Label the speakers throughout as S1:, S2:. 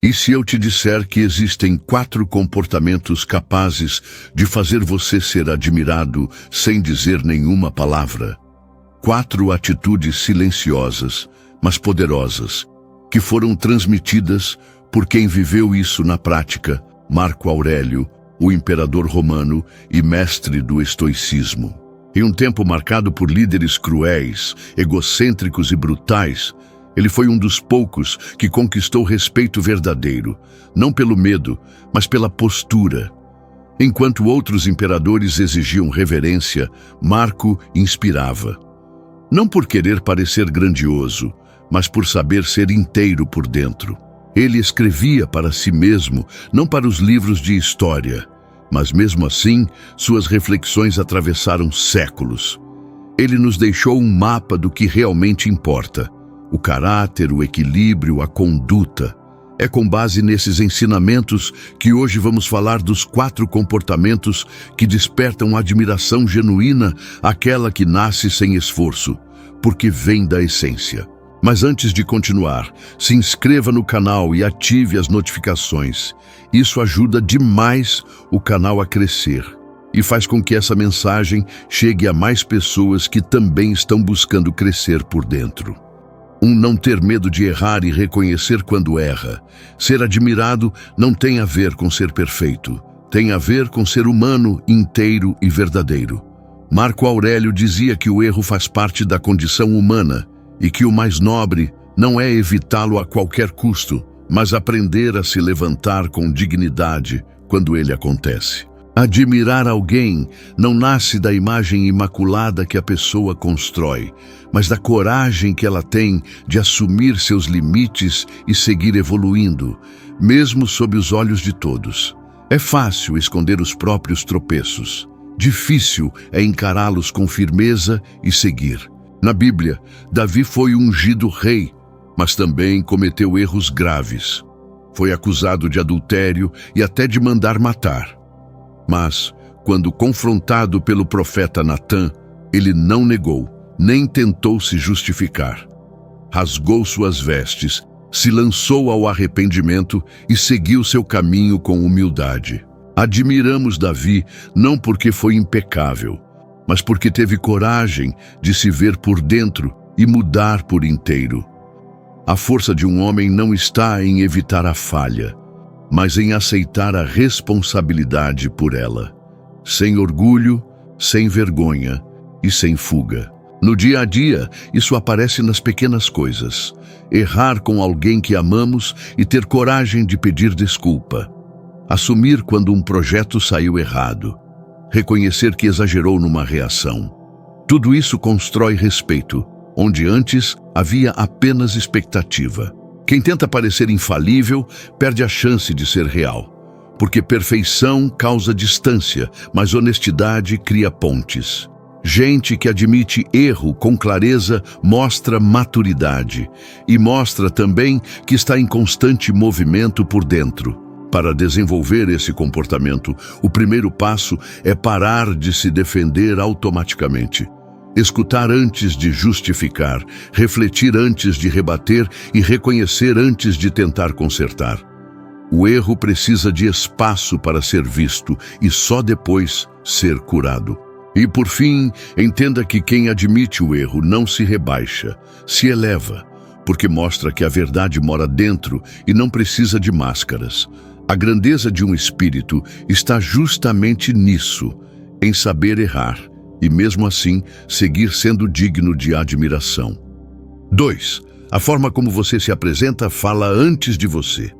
S1: E se eu te disser que existem 4 comportamentos capazes de fazer você ser admirado sem dizer nenhuma palavra? 4 atitudes silenciosas, mas poderosas, que foram transmitidas por quem viveu isso na prática, Marco Aurélio, o imperador romano e mestre do estoicismo. Em um tempo marcado por líderes cruéis, egocêntricos e brutais, ele foi um dos poucos que conquistou respeito verdadeiro, não pelo medo, mas pela postura. Enquanto outros imperadores exigiam reverência, Marco inspirava. Não por querer parecer grandioso, mas por saber ser inteiro por dentro. Ele escrevia para si mesmo, não para os livros de história, mas mesmo assim, suas reflexões atravessaram séculos. Ele nos deixou um mapa do que realmente importa. O caráter, o equilíbrio, a conduta. É com base nesses ensinamentos que hoje vamos falar dos 4 comportamentos que despertam admiração genuína, aquela que nasce sem esforço, porque vem da essência. Mas antes de continuar, se inscreva no canal e ative as notificações. Isso ajuda demais o canal a crescer e faz com que essa mensagem chegue a mais pessoas que também estão buscando crescer por dentro. Não ter medo de errar e reconhecer quando erra. Ser admirado não tem a ver com ser perfeito. Tem a ver com ser humano, inteiro e verdadeiro. Marco Aurélio dizia que o erro faz parte da condição humana e que o mais nobre não é evitá-lo a qualquer custo, mas aprender a se levantar com dignidade quando ele acontece. Admirar alguém não nasce da imagem imaculada que a pessoa constrói, mas da coragem que ela tem de assumir seus limites e seguir evoluindo, mesmo sob os olhos de todos. É fácil esconder os próprios tropeços. Difícil é encará-los com firmeza e seguir. Na Bíblia, Davi foi ungido rei, mas também cometeu erros graves. Foi acusado de adultério e até de mandar matar. Mas, quando confrontado pelo profeta Natã, ele não negou, nem tentou se justificar. Rasgou suas vestes, se lançou ao arrependimento e seguiu seu caminho com humildade. Admiramos Davi não porque foi impecável, mas porque teve coragem de se ver por dentro e mudar por inteiro. A força de um homem não está em evitar a falha, mas em aceitar a responsabilidade por ela, sem orgulho, sem vergonha e sem fuga. No dia a dia, isso aparece nas pequenas coisas. Errar com alguém que amamos e ter coragem de pedir desculpa. Assumir quando um projeto saiu errado. Reconhecer que exagerou numa reação. Tudo isso constrói respeito, onde antes havia apenas expectativa. Quem tenta parecer infalível perde a chance de ser real, porque perfeição causa distância, mas honestidade cria pontes. Gente que admite erro com clareza mostra maturidade e mostra também que está em constante movimento por dentro. Para desenvolver esse comportamento, o primeiro passo é parar de se defender automaticamente. Escutar antes de justificar, refletir antes de rebater e reconhecer antes de tentar consertar. O erro precisa de espaço para ser visto e só depois ser curado. E por fim, entenda que quem admite o erro não se rebaixa, se eleva, porque mostra que a verdade mora dentro e não precisa de máscaras. A grandeza de um espírito está justamente nisso, em saber errar. E mesmo assim, seguir sendo digno de admiração. 2. A forma como você se apresenta fala antes de você.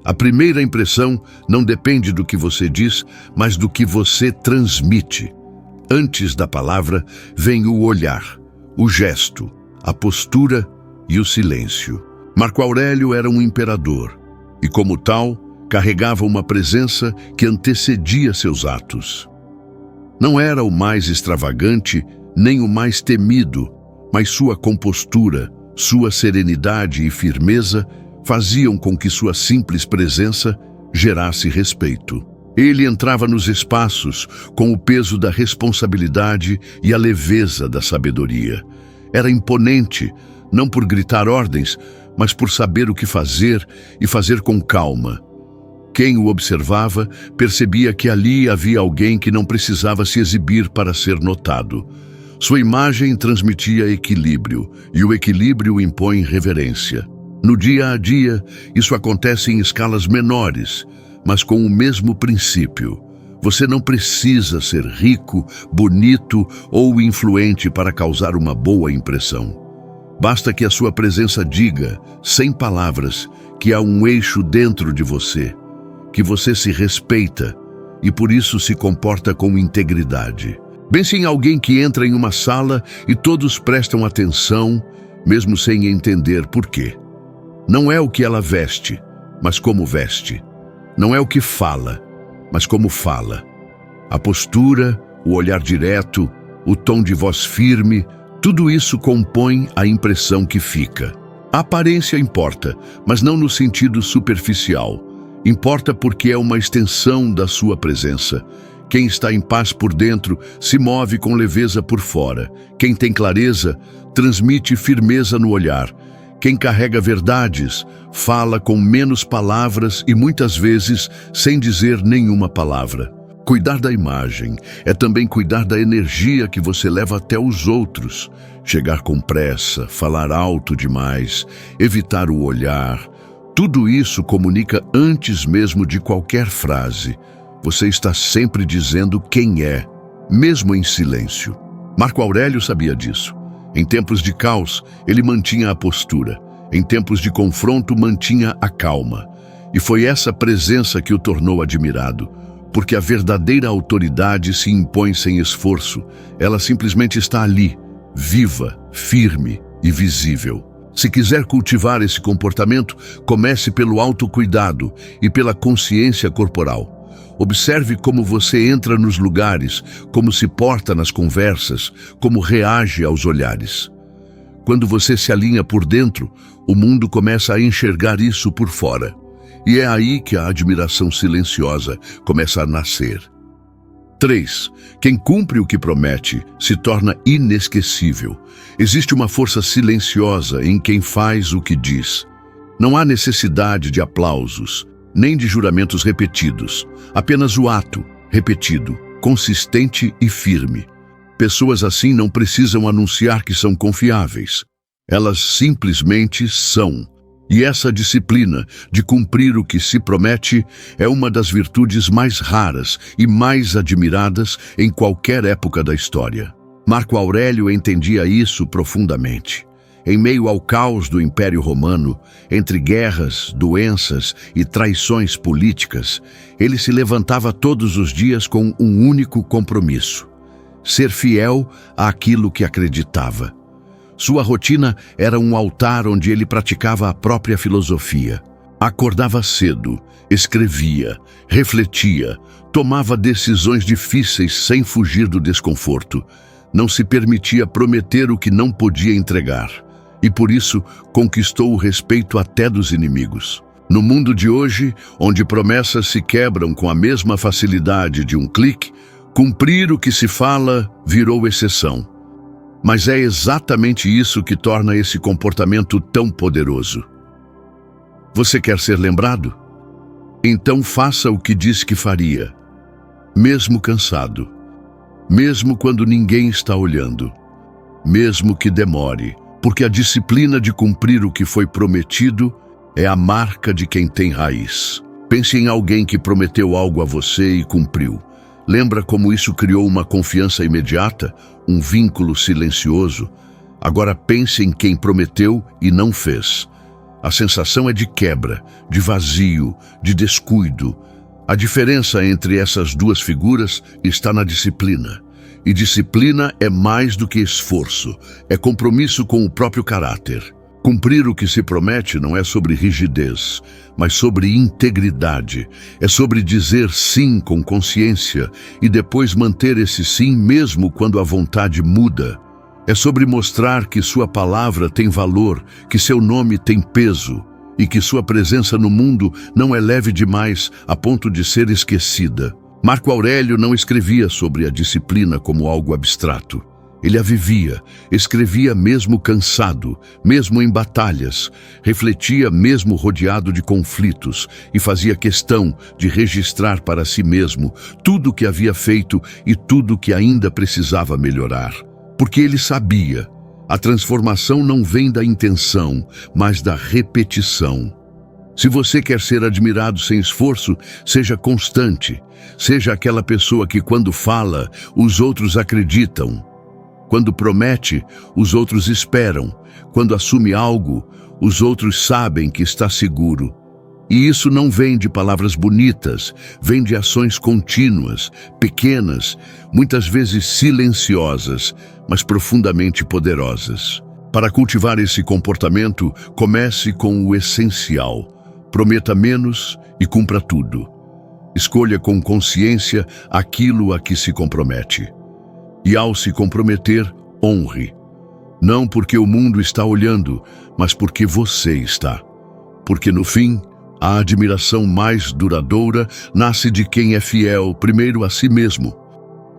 S1: A primeira impressão não depende do que você diz, mas do que você transmite. Antes da palavra, vem o olhar, o gesto, a postura e o silêncio. Marco Aurélio era um imperador, e como tal, carregava uma presença que antecedia seus atos. Não era o mais extravagante, nem o mais temido, mas sua compostura, sua serenidade e firmeza faziam com que sua simples presença gerasse respeito. Ele entrava nos espaços com o peso da responsabilidade e a leveza da sabedoria. Era imponente, não por gritar ordens, mas por saber o que fazer e fazer com calma. Quem o observava percebia que ali havia alguém que não precisava se exibir para ser notado. Sua imagem transmitia equilíbrio, e o equilíbrio impõe reverência. No dia a dia, isso acontece em escalas menores, mas com o mesmo princípio. Você não precisa ser rico, bonito ou influente para causar uma boa impressão. Basta que a sua presença diga, sem palavras, que há um eixo dentro de você, que você se respeita e por isso se comporta com integridade. Pense em alguém que entra em uma sala e todos prestam atenção, mesmo sem entender por quê. Não é o que ela veste, mas como veste. Não é o que fala, mas como fala. A postura, o olhar direto, o tom de voz firme, tudo isso compõe a impressão que fica. A aparência importa, mas não no sentido superficial. Importa porque é uma extensão da sua presença. Quem está em paz por dentro se move com leveza por fora. Quem tem clareza transmite firmeza no olhar. Quem carrega verdades fala com menos palavras e muitas vezes sem dizer nenhuma palavra. Cuidar da imagem é também cuidar da energia que você leva até os outros. Chegar com pressa, falar alto demais, evitar o olhar. Tudo isso comunica antes mesmo de qualquer frase. Você está sempre dizendo quem é, mesmo em silêncio. Marco Aurélio sabia disso. Em tempos de caos, ele mantinha a postura. Em tempos de confronto, mantinha a calma. E foi essa presença que o tornou admirado. Porque a verdadeira autoridade se impõe sem esforço. Ela simplesmente está ali, viva, firme e visível. Se quiser cultivar esse comportamento, comece pelo autocuidado e pela consciência corporal. Observe como você entra nos lugares, como se porta nas conversas, como reage aos olhares. Quando você se alinha por dentro, o mundo começa a enxergar isso por fora. E é aí que a admiração silenciosa começa a nascer. 3. Quem cumpre o que promete se torna inesquecível. Existe uma força silenciosa em quem faz o que diz. Não há necessidade de aplausos, nem de juramentos repetidos. Apenas o ato, repetido, consistente e firme. Pessoas assim não precisam anunciar que são confiáveis. Elas simplesmente são. E essa disciplina de cumprir o que se promete é uma das virtudes mais raras e mais admiradas em qualquer época da história. Marco Aurélio entendia isso profundamente. Em meio ao caos do Império Romano, entre guerras, doenças e traições políticas, ele se levantava todos os dias com um único compromisso: ser fiel àquilo que acreditava. Sua rotina era um altar onde ele praticava a própria filosofia. Acordava cedo, escrevia, refletia, tomava decisões difíceis sem fugir do desconforto. Não se permitia prometer o que não podia entregar. E por isso conquistou o respeito até dos inimigos. No mundo de hoje, onde promessas se quebram com a mesma facilidade de um clique, cumprir o que se fala virou exceção. Mas é exatamente isso que torna esse comportamento tão poderoso. Você quer ser lembrado? Então faça o que disse que faria, mesmo cansado, mesmo quando ninguém está olhando, mesmo que demore, porque a disciplina de cumprir o que foi prometido é a marca de quem tem raiz. Pense em alguém que prometeu algo a você e cumpriu. Lembra como isso criou uma confiança imediata, um vínculo silencioso? Agora pense em quem prometeu e não fez. A sensação é de quebra, de vazio, de descuido. A diferença entre essas duas figuras está na disciplina. E disciplina é mais do que esforço, é compromisso com o próprio caráter. Cumprir o que se promete não é sobre rigidez, mas sobre integridade. É sobre dizer sim com consciência e depois manter esse sim mesmo quando a vontade muda. É sobre mostrar que sua palavra tem valor, que seu nome tem peso e que sua presença no mundo não é leve demais a ponto de ser esquecida. Marco Aurélio não escrevia sobre a disciplina como algo abstrato. Ele a vivia, escrevia mesmo cansado, mesmo em batalhas, refletia mesmo rodeado de conflitos e fazia questão de registrar para si mesmo tudo o que havia feito e tudo o que ainda precisava melhorar. Porque ele sabia, a transformação não vem da intenção, mas da repetição. Se você quer ser admirado sem esforço, seja constante. Seja aquela pessoa que quando fala, os outros acreditam. Quando promete, os outros esperam. Quando assume algo, os outros sabem que está seguro. E isso não vem de palavras bonitas, vem de ações contínuas, pequenas, muitas vezes silenciosas, mas profundamente poderosas. Para cultivar esse comportamento, comece com o essencial. Prometa menos e cumpra tudo. Escolha com consciência aquilo a que se compromete. E ao se comprometer, honre. Não porque o mundo está olhando, mas porque você está. Porque no fim, a admiração mais duradoura nasce de quem é fiel primeiro a si mesmo.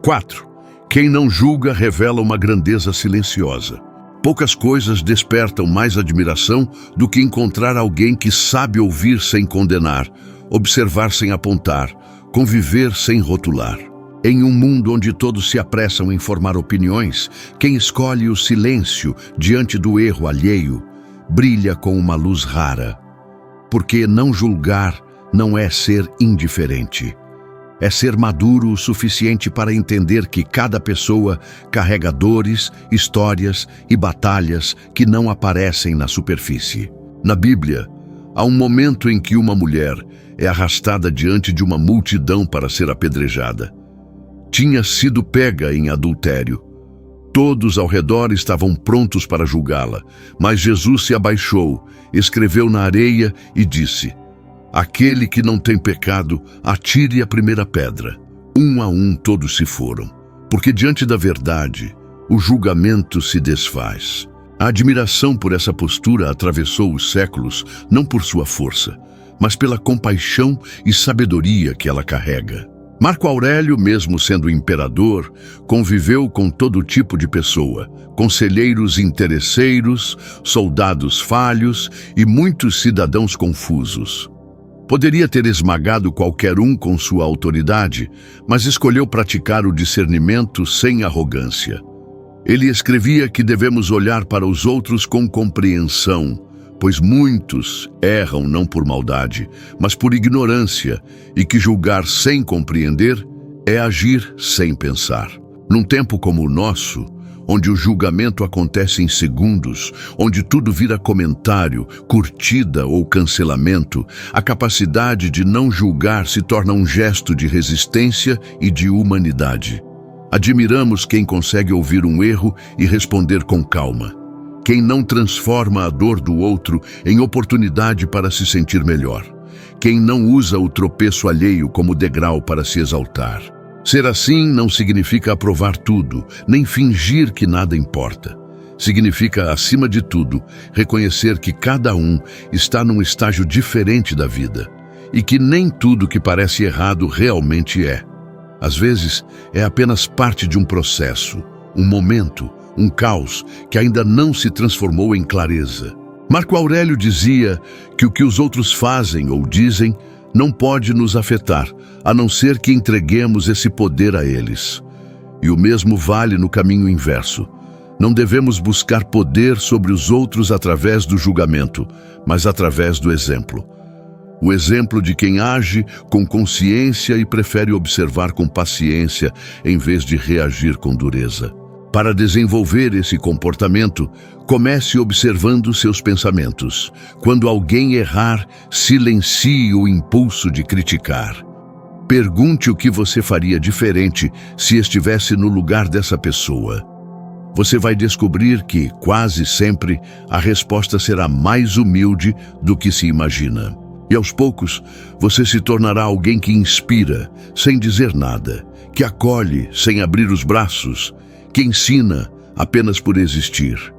S1: 4. Quem não julga revela uma grandeza silenciosa. Poucas coisas despertam mais admiração do que encontrar alguém que sabe ouvir sem condenar, observar sem apontar, conviver sem rotular. Em um mundo onde todos se apressam em formar opiniões, quem escolhe o silêncio diante do erro alheio brilha com uma luz rara. Porque não julgar não é ser indiferente. É ser maduro o suficiente para entender que cada pessoa carrega dores, histórias e batalhas que não aparecem na superfície. Na Bíblia, há um momento em que uma mulher é arrastada diante de uma multidão para ser apedrejada. Tinha sido pega em adultério. Todos ao redor estavam prontos para julgá-la, mas Jesus se abaixou, escreveu na areia e disse: aquele que não tem pecado, atire a primeira pedra. Um a um todos se foram, porque diante da verdade, o julgamento se desfaz. A admiração por essa postura atravessou os séculos, não por sua força, mas pela compaixão e sabedoria que ela carrega. Marco Aurélio, mesmo sendo imperador, conviveu com todo tipo de pessoa, conselheiros interesseiros, soldados falhos e muitos cidadãos confusos. Poderia ter esmagado qualquer um com sua autoridade, mas escolheu praticar o discernimento sem arrogância. Ele escrevia que devemos olhar para os outros com compreensão, pois muitos erram não por maldade, mas por ignorância, e que julgar sem compreender é agir sem pensar. Num tempo como o nosso, onde o julgamento acontece em segundos, onde tudo vira comentário, curtida ou cancelamento, a capacidade de não julgar se torna um gesto de resistência e de humanidade. Admiramos quem consegue ouvir um erro e responder com calma. Quem não transforma a dor do outro em oportunidade para se sentir melhor. Quem não usa o tropeço alheio como degrau para se exaltar. Ser assim não significa aprovar tudo, nem fingir que nada importa. Significa, acima de tudo, reconhecer que cada um está num estágio diferente da vida e que nem tudo que parece errado realmente é. Às vezes, é apenas parte de um processo, um momento, um caos que ainda não se transformou em clareza. Marco Aurélio dizia que o que os outros fazem ou dizem não pode nos afetar, a não ser que entreguemos esse poder a eles. E o mesmo vale no caminho inverso. Não devemos buscar poder sobre os outros através do julgamento, mas através do exemplo. O exemplo de quem age com consciência e prefere observar com paciência em vez de reagir com dureza. Para desenvolver esse comportamento, comece observando seus pensamentos. Quando alguém errar, silencie o impulso de criticar. Pergunte o que você faria diferente se estivesse no lugar dessa pessoa. Você vai descobrir que, quase sempre, a resposta será mais humilde do que se imagina. E aos poucos, você se tornará alguém que inspira, sem dizer nada, que acolhe, sem abrir os braços, que ensina apenas por existir.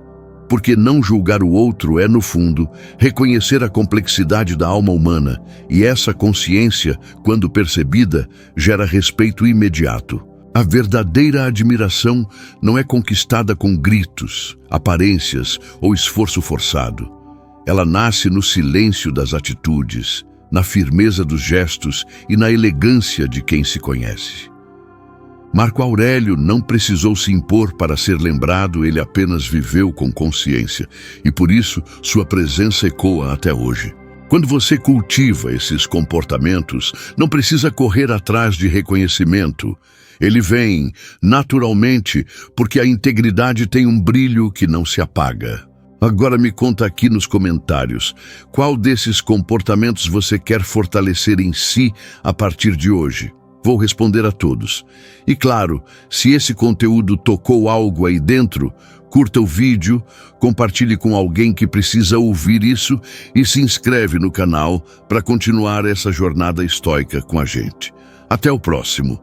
S1: Porque não julgar o outro é, no fundo, reconhecer a complexidade da alma humana, e essa consciência, quando percebida, gera respeito imediato. A verdadeira admiração não é conquistada com gritos, aparências ou esforço forçado. Ela nasce no silêncio das atitudes, na firmeza dos gestos e na elegância de quem se conhece. Marco Aurélio não precisou se impor para ser lembrado, ele apenas viveu com consciência e por isso sua presença ecoa até hoje. Quando você cultiva esses comportamentos, não precisa correr atrás de reconhecimento. Ele vem, naturalmente, porque a integridade tem um brilho que não se apaga. Agora me conta aqui nos comentários, qual desses comportamentos você quer fortalecer em si a partir de hoje? Vou responder a todos. E claro, se esse conteúdo tocou algo aí dentro, curta o vídeo, compartilhe com alguém que precisa ouvir isso e se inscreve no canal para continuar essa jornada estoica com a gente. Até o próximo.